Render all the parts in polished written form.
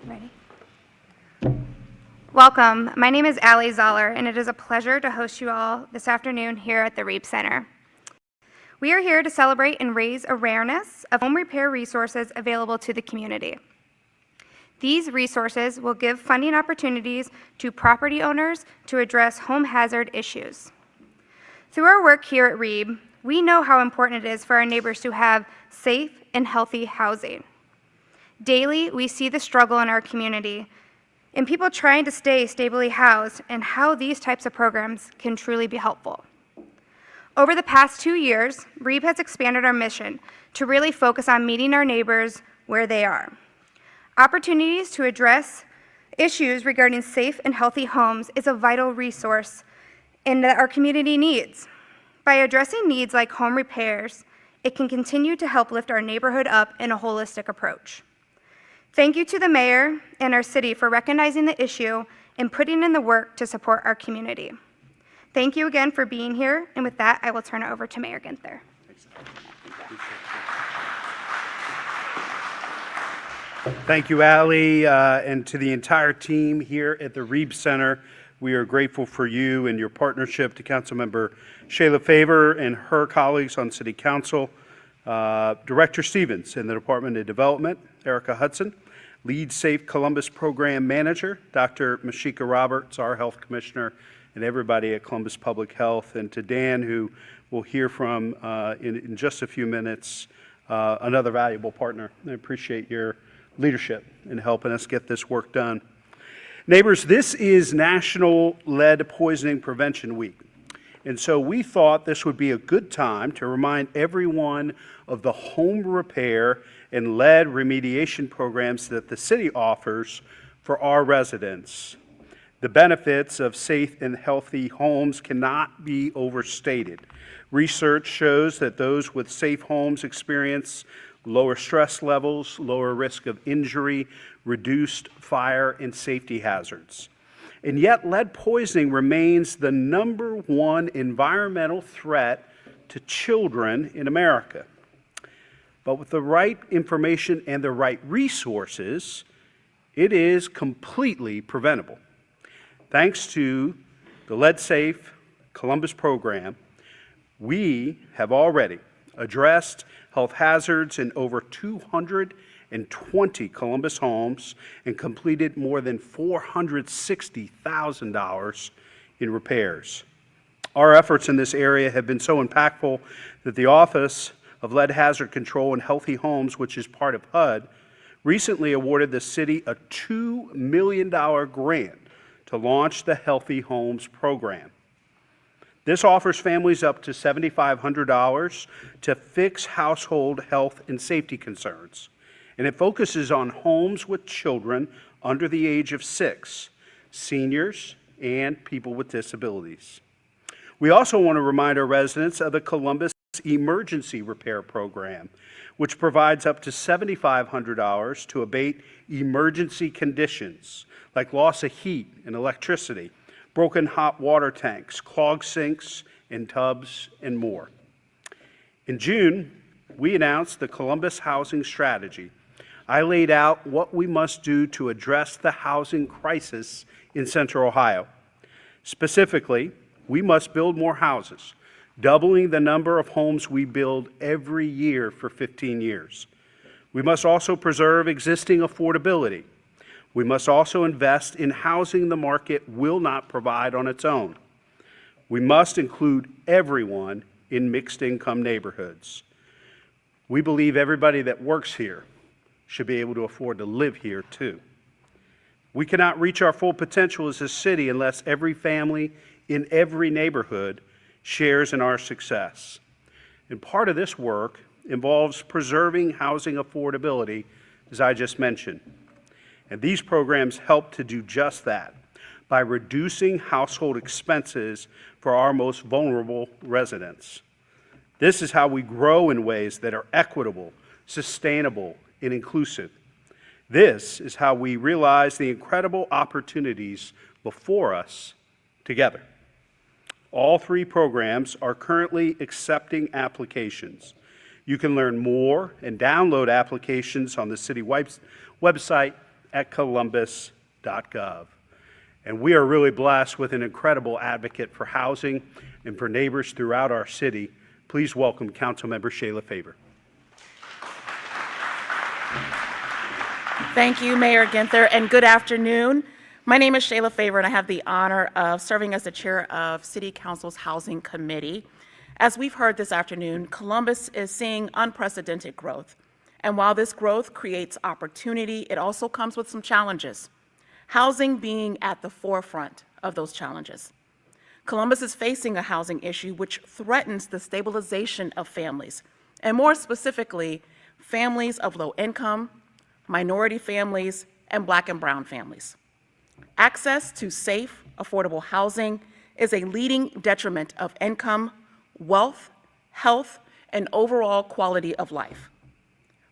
Ready? Welcome. My name is Allie Zoller, and it is a pleasure to host you all this afternoon here at the Reeb Center. We are here to celebrate and raise awareness of home repair resources available to the community. These resources will give funding opportunities to property owners to address home hazard issues. Through our work here at Reeb, we know how important it is for our neighbors to have safe and healthy housing. Daily, we see the struggle in our community and people trying to stay stably housed and how these types of programs can truly be helpful. Over the past 2 years, Reeb has expanded our mission to really focus on meeting our neighbors where they are. Opportunities to address issues regarding safe and healthy homes is a vital resource and that our community needs. By addressing needs like home repairs, it can continue to help lift our neighborhood up in a holistic approach. Thank you to the mayor and our city for recognizing the issue and putting in the work to support our community. Thank you again for being here, and with that, I will turn it over to Mayor Ginther. Thank you, Allie, and to the entire team here at the Reeb Center. We are grateful for you and your partnership to Councilmember Shayla and her colleagues on City Council. Director Stevens in the Department of Development, Erica Hudson. Lead Safe Columbus Program Manager, Dr. Mashika Roberts, our Health Commissioner, and everybody at Columbus Public Health. And to Dan, who we'll hear from in just a few minutes, another valuable partner. I appreciate your leadership in helping us get this work done. Neighbors, this is National Lead Poisoning Prevention Week. And so we thought this would be a good time to remind everyone of the home repair and lead remediation programs that the city offers for our residents. The benefits of safe and healthy homes cannot be overstated. Research shows that those with safe homes experience lower stress levels, lower risk of injury, reduced fire and safety hazards. And yet lead poisoning remains the #1 environmental threat to children in America. But with the right information and the right resources, it is completely preventable. Thanks to the Lead Safe Columbus program, we have already addressed health hazards in over 220 Columbus homes and completed more than $460,000 in repairs. Our efforts in this area have been so impactful that the Office of Lead Hazard Control and Healthy Homes, which is part of HUD, recently awarded the city a $2 million grant to launch the Healthy Homes program. This offers families up to $7,500 to fix household health and safety concerns, and it focuses on homes with children under the age of 6, seniors, and people with disabilities. We also want to remind our residents of the Columbus Emergency Repair Program, which provides up to $7,500 to abate emergency conditions like loss of heat and electricity, broken hot water tanks, clogged sinks and tubs, and more. In June, we announced the Columbus Housing Strategy. I laid out what we must do to address the housing crisis in Central Ohio. Specifically, we must build more houses, doubling the number of homes we build every year for 15 years. We must also preserve existing affordability. We must also invest in housing the market will not provide on its own. We must include everyone in mixed-income neighborhoods. We believe everybody that works here should be able to afford to live here too. We cannot reach our full potential as a city unless every family in every neighborhood shares in our success. And part of this work involves preserving housing affordability, as I just mentioned. And these programs help to do just that by reducing household expenses for our most vulnerable residents. This is how we grow in ways that are equitable, sustainable, and inclusive. This is how we realize the incredible opportunities before us together. All 3 programs are currently accepting applications. You can learn more and download applications on the city website at columbus.gov. And we are really blessed with an incredible advocate for housing and for neighbors throughout our city. Please welcome Councilmember Shayla Favor. Thank you, Mayor Ginther, and good afternoon. My name is Shayla Favor, and I have the honor of serving as the chair of City Council's Housing Committee. As we've heard this afternoon, Columbus is seeing unprecedented growth. And while this growth creates opportunity, it also comes with some challenges, housing being at the forefront of those challenges. Columbus is facing a housing issue which threatens the stabilization of families, and more specifically, families of low income, minority families, and Black and brown families. Access to safe, affordable housing is a leading detriment of income, wealth, health, and overall quality of life.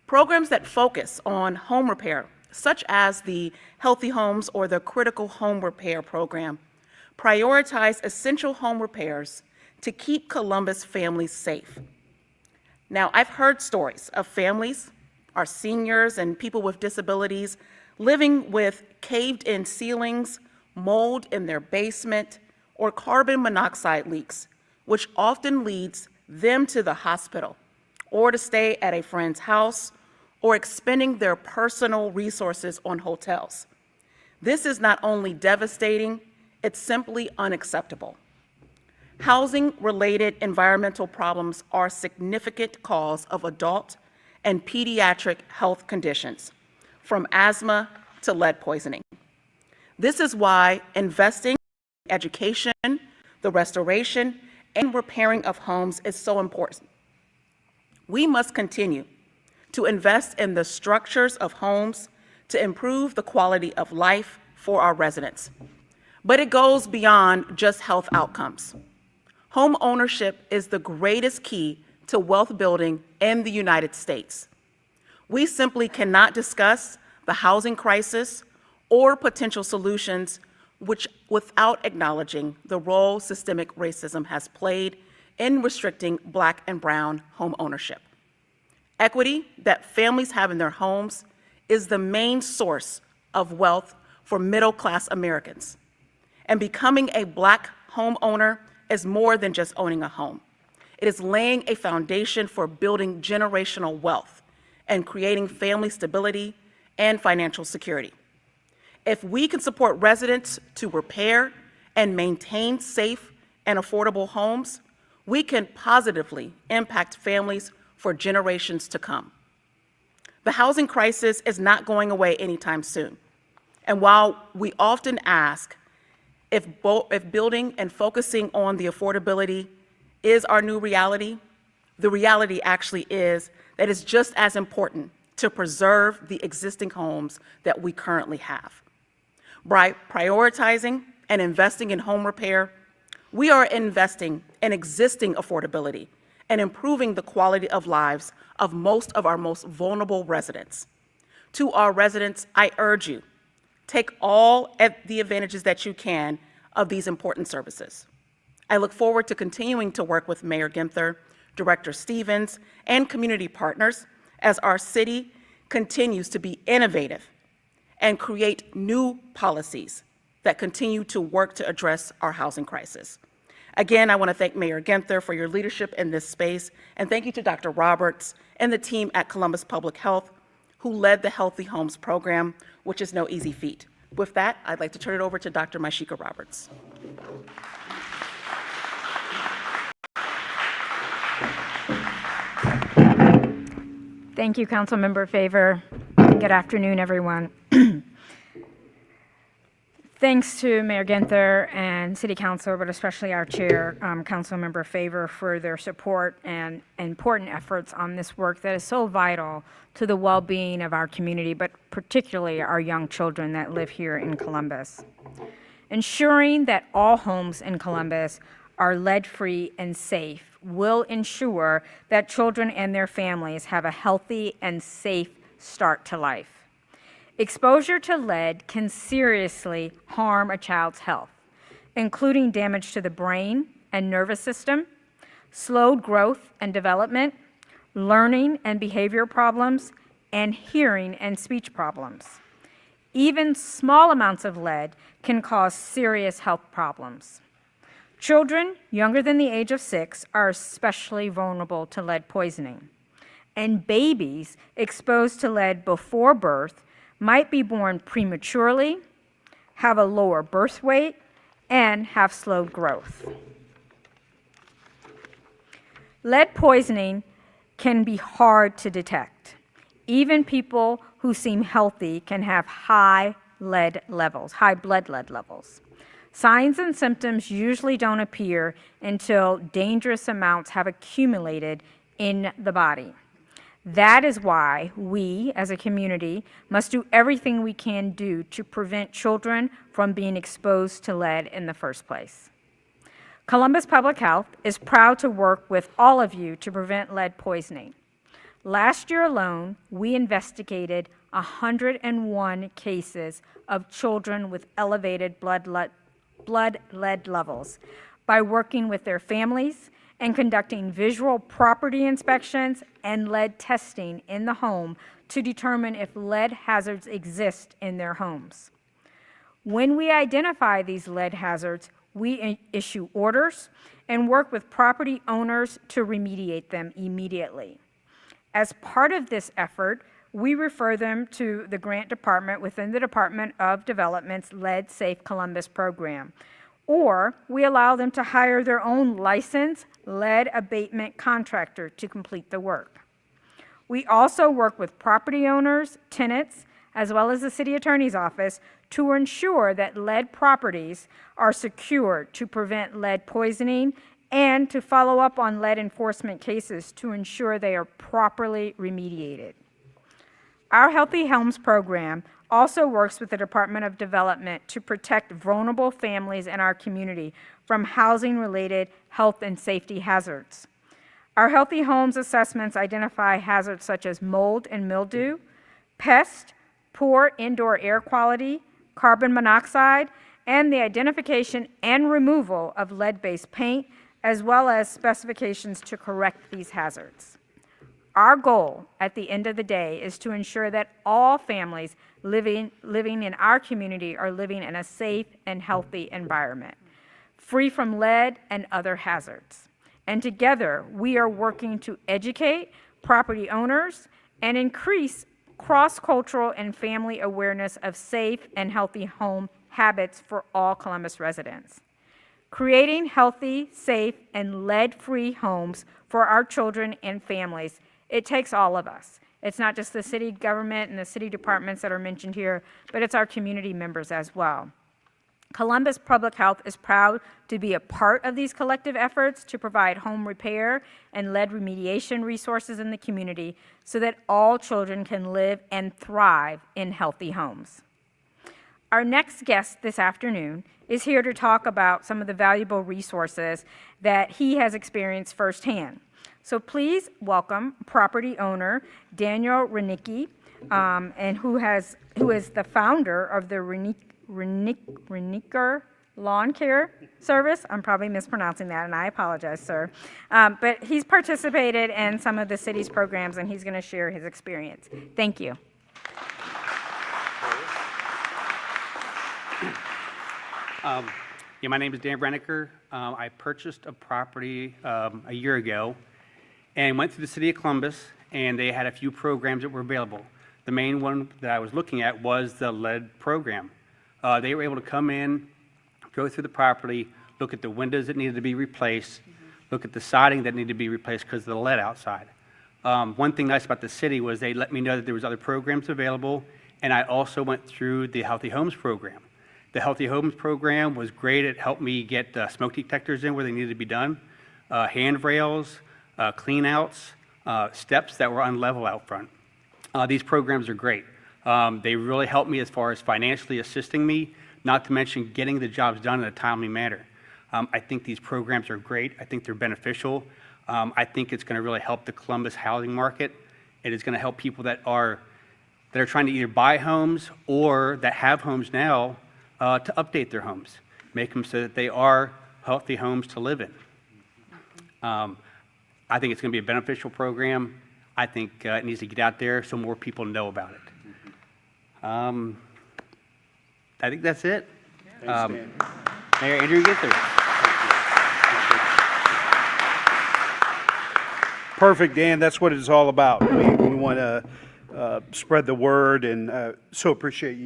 Programs that focus on home repair, such as the Healthy Homes or the Critical Home Repair Program, prioritize essential home repairs to keep Columbus families safe. Now, I've heard stories of families, our seniors and people with disabilities, living with caved-in ceilings, mold in their basement, or carbon monoxide leaks, which often leads them to the hospital or to stay at a friend's house, or expending their personal resources on hotels. This is not only devastating, it's simply unacceptable. Housing-related environmental problems are a significant cause of adult and pediatric health conditions, from asthma to lead poisoning. This is why investing in education, the restoration, and repairing of homes is so important. We must continue to invest in the structures of homes to improve the quality of life for our residents. But it goes beyond just health outcomes. Home ownership is the greatest key to wealth building in the United States. We simply cannot discuss the housing crisis or potential solutions without acknowledging the role systemic racism has played in restricting Black and brown home ownership. Equity that families have in their homes is the main source of wealth for middle-class Americans. And becoming a Black homeowner is more than just owning a home. It is laying a foundation for building generational wealth and creating family stability and financial security. If we can support residents to repair and maintain safe and affordable homes, we can positively impact families for generations to come. The housing crisis is not going away anytime soon. And while we often ask if building and focusing on the affordability is our new reality, the reality actually is that it's just as important to preserve the existing homes that we currently have. By prioritizing and investing in home repair, we are investing in existing affordability and improving the quality of lives of most of our most vulnerable residents. To our residents, I urge you, take all the advantages that you can of these important services. I look forward to continuing to work with Mayor Ginther, Director Stevens, and community partners as our city continues to be innovative and create new policies that continue to work to address our housing crisis. Again, I want to thank Mayor Ginther for your leadership in this space, and thank you to Dr. Roberts and the team at Columbus Public Health who led the Healthy Homes program, which is no easy feat. With that, I'd like to turn it over to Dr. Myshika Roberts. Thank you, Councilmember Favor. Good afternoon, everyone. Thanks to Mayor Ginther and City Council, but especially our chair, Councilmember Favor, for their support and important efforts on this work that is so vital to the well-being of our community, but particularly our young children that live here in Columbus. Ensuring that all homes in Columbus are lead-free and safe will ensure that children and their families have a healthy and safe start to life. Exposure to lead can seriously harm a child's health, including damage to the brain and nervous system, slowed growth and development, learning and behavior problems, and hearing and speech problems. Even small amounts of lead can cause serious health problems. Children younger than the age of 6 are especially vulnerable to lead poisoning, and babies exposed to lead before birth might be born prematurely, have a lower birth weight, and have slowed growth. Lead poisoning can be hard to detect. Even people who seem healthy can have high blood lead levels. Signs and symptoms usually don't appear until dangerous amounts have accumulated in the body. That is why we, as a community, must do everything we can do to prevent children from being exposed to lead in the first place. Columbus Public Health is proud to work with all of you to prevent lead poisoning. Last year alone, we investigated 101 cases of children with elevated blood lead levels by working with their families and conducting visual property inspections and lead testing in the home to determine if lead hazards exist in their homes. When we identify these lead hazards, we issue orders and work with property owners to remediate them immediately. As part of this effort, we refer them to the grant department within the Department of Development's Lead Safe Columbus program, or we allow them to hire their own licensed lead abatement contractor to complete the work. We also work with property owners, tenants, as well as the city attorney's office to ensure that lead properties are secured to prevent lead poisoning and to follow up on lead enforcement cases to ensure they are properly remediated. Our Healthy Homes program also works with the Department of Development to protect vulnerable families in our community from housing-related health and safety hazards. Our Healthy Homes assessments identify hazards such as mold and mildew, pest, poor indoor air quality, carbon monoxide, and the identification and removal of lead-based paint, as well as specifications to correct these hazards. Our goal at the end of the day is to ensure that all families living in our community are living in a safe and healthy environment, free from lead and other hazards. And together, we are working to educate property owners and increase cross-cultural and family awareness of safe and healthy home habits for all Columbus residents. Creating healthy, safe, and lead-free homes for our children and families, it takes all of us. It's not just the city government and the city departments that are mentioned here, but it's our community members as well. Columbus Public Health is proud to be a part of these collective efforts to provide home repair and lead remediation resources in the community so that all children can live and thrive in healthy homes. Our next guest this afternoon is here to talk about some of the valuable resources that he has experienced firsthand. So please welcome property owner Daniel Renicki, and who is the founder of the Reniker Lawn Care Service. I'm probably mispronouncing that, and I apologize, sir. But he's participated in some of the city's programs, and he's going to share his experience. Thank you. My name is Dan Brenniker. I purchased a property a year ago and went to the city of Columbus, and they had a few programs that were available. The main one that I was looking at was the lead program. They were able to come in, go through the property, look at the windows that needed to be replaced, look at the siding that needed to be replaced because of the lead outside. One thing nice about the city was they let me know that there was other programs available, and I also went through the Healthy Homes program. The Healthy Homes program was great. It helped me get smoke detectors in where they needed to be done, handrails, clean-outs, steps that were unlevel out front. These programs are great. They really helped me as far as financially assisting me, not to mention getting the jobs done in a timely manner. I think these programs are great. I think they're beneficial. I think it's going to really help the Columbus housing market. It is going to help people that are trying to either buy homes or that have homes now to update their homes, make them so that they are healthy homes to live in. I think it's going to be a beneficial program. I think it needs to get out there so more people know about it. I think that's it. Thanks, Mayor Andrew Ginther. Perfect, Dan. That's what it's all about. We want to spread the word, and so appreciate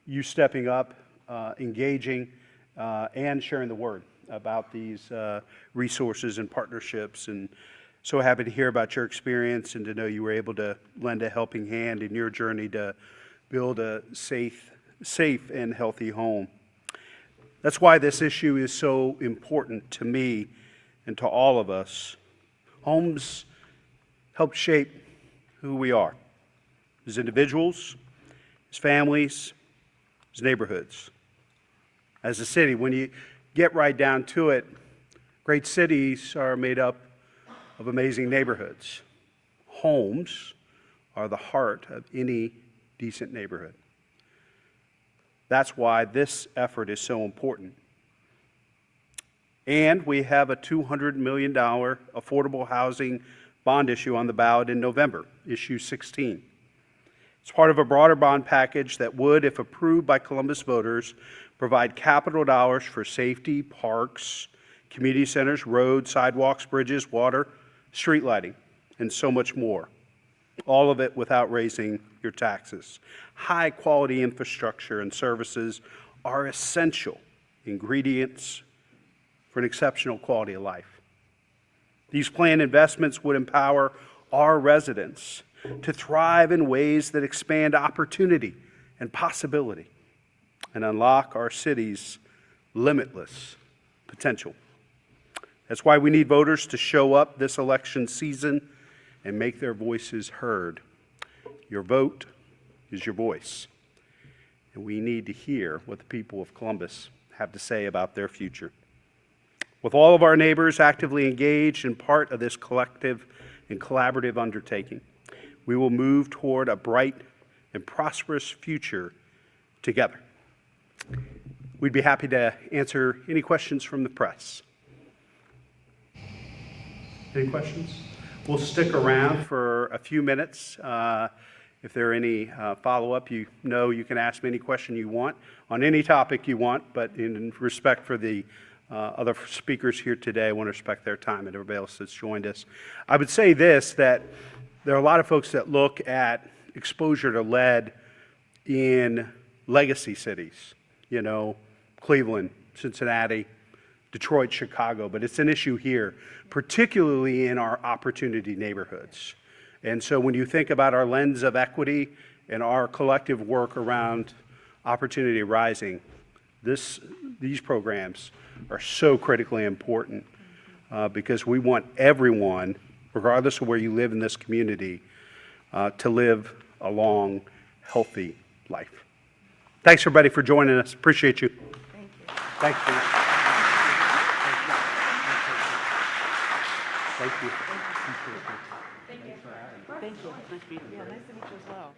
you stepping up, engaging, and sharing the word about these resources and partnerships. And so happy to hear about your experience and to know you were able to lend a helping hand in your journey to build a safe and healthy home. That's why this issue is so important to me and to all of us. Homes help shape who we are as individuals, as families, as neighborhoods, as a city. When you get right down to it, great cities are made up of amazing neighborhoods. Homes are the heart of any decent neighborhood. That's why this effort is so important. And we have a $200 million affordable housing bond issue on the ballot in November, issue 16. It's part of a broader bond package that would, if approved by Columbus voters, provide capital dollars for safety, parks, community centers, roads, sidewalks, bridges, water, street lighting, and so much more. all of it without raising your taxes. High-quality infrastructure and services are essential ingredients for an exceptional quality of life. These planned investments would empower our residents to thrive in ways that expand opportunity and possibility and unlock our city's limitless potential. That's why we need voters to show up this election season and make their voices heard. Your vote is your voice, and we need to hear what the people of Columbus have to say about their future. With all of our neighbors actively engaged and part of this collective and collaborative undertaking, we will move toward a bright and prosperous future together. We'd be happy to answer any questions from the press. Any questions? We'll stick around for a few minutes. If there are any follow-up, you know you can ask me any question you want on any topic you want, but in respect for the other speakers here today, I want to respect their time and everybody else that's joined us. I would say this, that there are a lot of folks that look at exposure to lead in legacy cities, you know, Cleveland, Cincinnati, Detroit, Chicago, but it's an issue here, particularly in our opportunity neighborhoods. And so when you think about our lens of equity and our collective work around opportunity rising, these programs are so critically important because we want everyone, regardless of where you live in this community, to live a long, healthy life. Thanks, everybody, for joining us. Appreciate you. Thank you. Thank you. Thank you. Thank you. Nice to meet you as well.